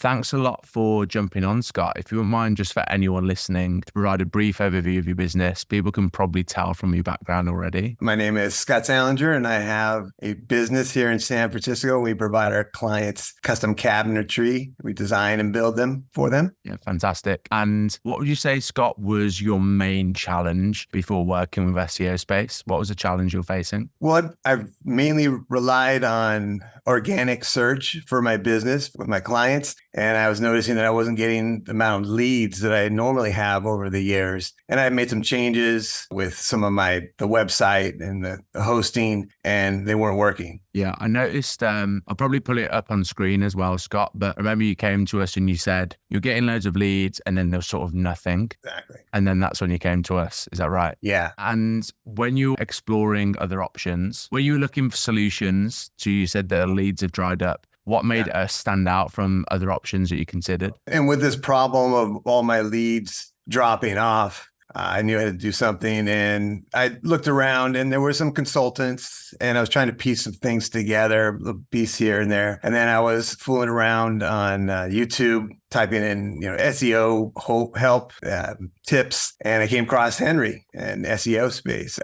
Thanks a lot for jumping on, Scott. If you wouldn't mind, just for anyone listening, to provide a brief overview of your business. People can probably tell from your background already. My name is Scott Sallinger, and I have a business here in San Francisco. We provide our clients custom cabinetry. We design and build them for them. Yeah, fantastic. And what would you say, Scott, was your main challenge before working with SEOSpace? What was the challenge you're facing? Well, I've mainly relied on organic search for my business with my clients. And I was noticing that I wasn't getting the amount of leads that I normally have over the years. And I made some changes with some of the website and the hosting, and they weren't working. Yeah, I noticed, I'll probably pull it up on screen as well, Scott, but I remember you came to us and you said you're getting loads of leads and then there's sort of nothing. Exactly. And then that's when you came to us. Is that right? Yeah. And when you're exploring other options, when you were looking for solutions to, you said that the leads have dried up, what made us stand out from other options that you considered? And with this problem of all my leads dropping off, I knew I had to do something, and I looked around and there were some consultants and I was trying to piece some things together, a little piece here and there. And then I was fooling around on YouTube, typing in, SEO help tips, and I came across Henry and SEOSpace.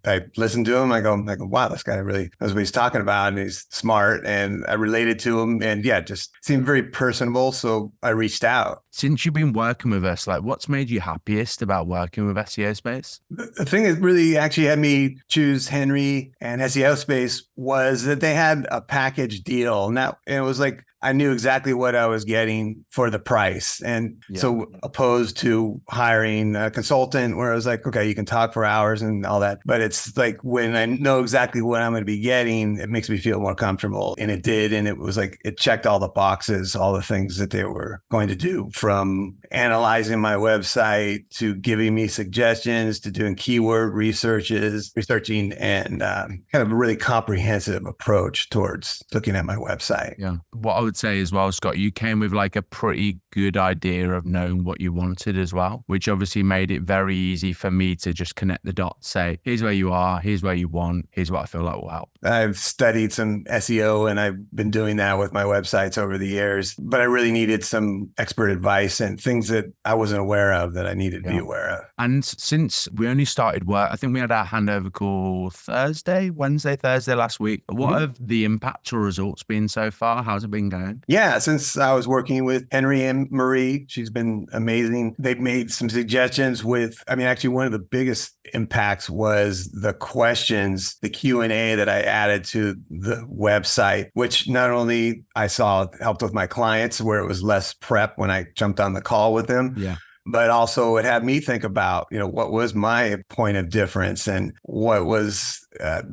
I listened to him. I go, wow, this guy really knows what he's talking about, and he's smart. And I related to him, and it just seemed very personable. So I reached out. Since you've been working with us, what's made you happiest about working with SEOSpace? The thing that really actually had me choose Henry and SEOSpace was that they had a package deal. And it was I knew exactly what I was getting for the price. And so opposed to hiring a consultant where I was like, okay, you can talk for hours and all that. But it's like when I know exactly what I'm going to be getting, it makes me feel more comfortable. And it did. And it was it checked all the boxes, all the things that they were going to do, from analyzing my website to giving me suggestions to doing keyword researching and kind of a really comprehensive approach towards looking at my website. Yeah. What I would say as well, Scott, you came with a pretty good idea of knowing what you wanted as well, which obviously made it very easy for me to just connect the dots, say, here's where you are, here's where you want, here's what I feel like will help. I've studied some SEO and I've been doing that with my websites over the years, but I really needed some expert advice and things that I wasn't aware of that I needed to be aware of. And since we only started work, I think we had our handover call Thursday last week. What have the impact or results been so far? How's it been going? Yeah, since I was working with Henry and Marie, she's been amazing. They've made some suggestions actually one of the biggest impacts was the questions, the Q&A that I added to the website, which not only I saw helped with my clients where it was less prep when I jumped on the call with them. Yeah. But also it had me think about, what was my point of difference and what was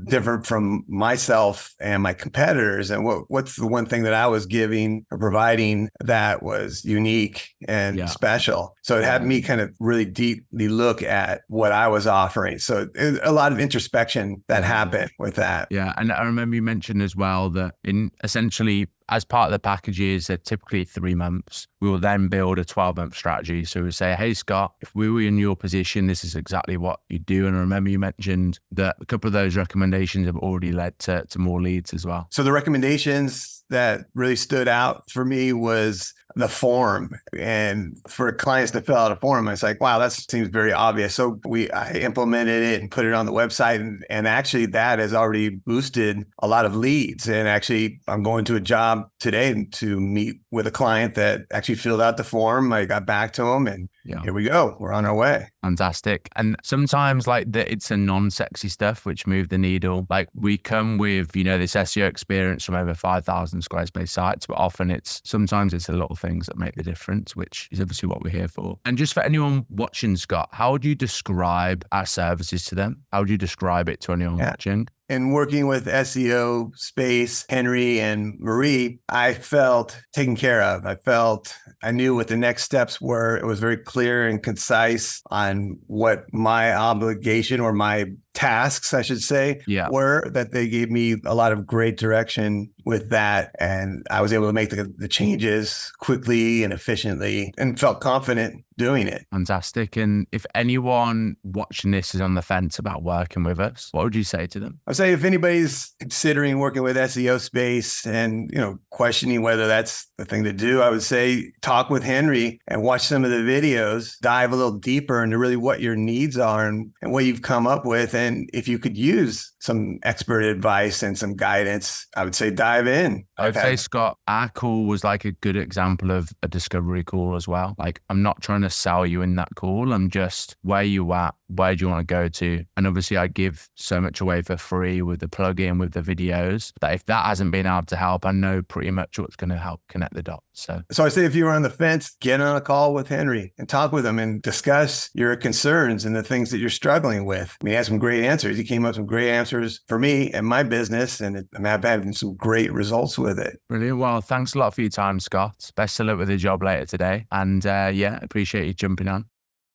different from myself and my competitors, and what's the one thing that I was giving or providing that was unique and special. So it had me kind of really deeply look at what I was offering. So a lot of introspection that happened with that. Yeah. And I remember you mentioned as well that essentially as part of the packages, they're typically 3 months. We will then build a 12-month strategy. So we say, hey, Scott, if we were in your position, this is exactly what you do. And I remember you mentioned that a couple of those recommendations have already led to more leads as well. So the recommendations that really stood out for me was the form. And for clients to fill out a form, I was like, wow, that seems very obvious. So I implemented it and put it on the website. And actually that has already boosted a lot of leads. And actually I'm going to a job today to meet with a client that actually filled out the form. I got back to him and here we go. We're on our way. Fantastic. And sometimes it's a non-sexy stuff which move the needle. We come with, this SEO experience from over 5,000 Squarespace sites, but often sometimes it's the little things that make the difference, which is obviously what we're here for. And just for anyone watching, Scott, how would you describe our services to them? How would you describe it to anyone watching? And working with SEOSpace, Henry and Marie, I felt taken care of. I knew what the next steps were. It was very clear and concise on what my obligation or my tasks, I should say, Yeah. were that they gave me a lot of great direction with that. And I was able to make the changes quickly and efficiently and felt confident doing it. Fantastic. And if anyone watching this is on the fence about working with us, what would you say to them? I'd say if anybody's considering working with SEOSpace and, questioning whether that's the thing to do, I would say talk with Henry and watch some of the videos, dive a little deeper into really what your needs are and what you've come up with. And if you could use some expert advice and some guidance, I would say dive in. I would say, Scott, our call was like a good example of a discovery call as well. Like, I'm not trying to sell you in that call. I'm just, where you at? Where do you want to go to? And obviously I give so much away for free with the plugin, with the videos, that if that hasn't been able to help, I know pretty much what's going to help connect the dots. So I say, if you were on the fence, get on a call with Henry and talk with him and discuss your concerns and the things that you're struggling with. I mean, he has some great answers. He came up with some great answers for me and my business, and I'm having some great results with it. Brilliant. Well, thanks a lot for your time, Scott. Best of luck with the job later today. And appreciate you jumping on.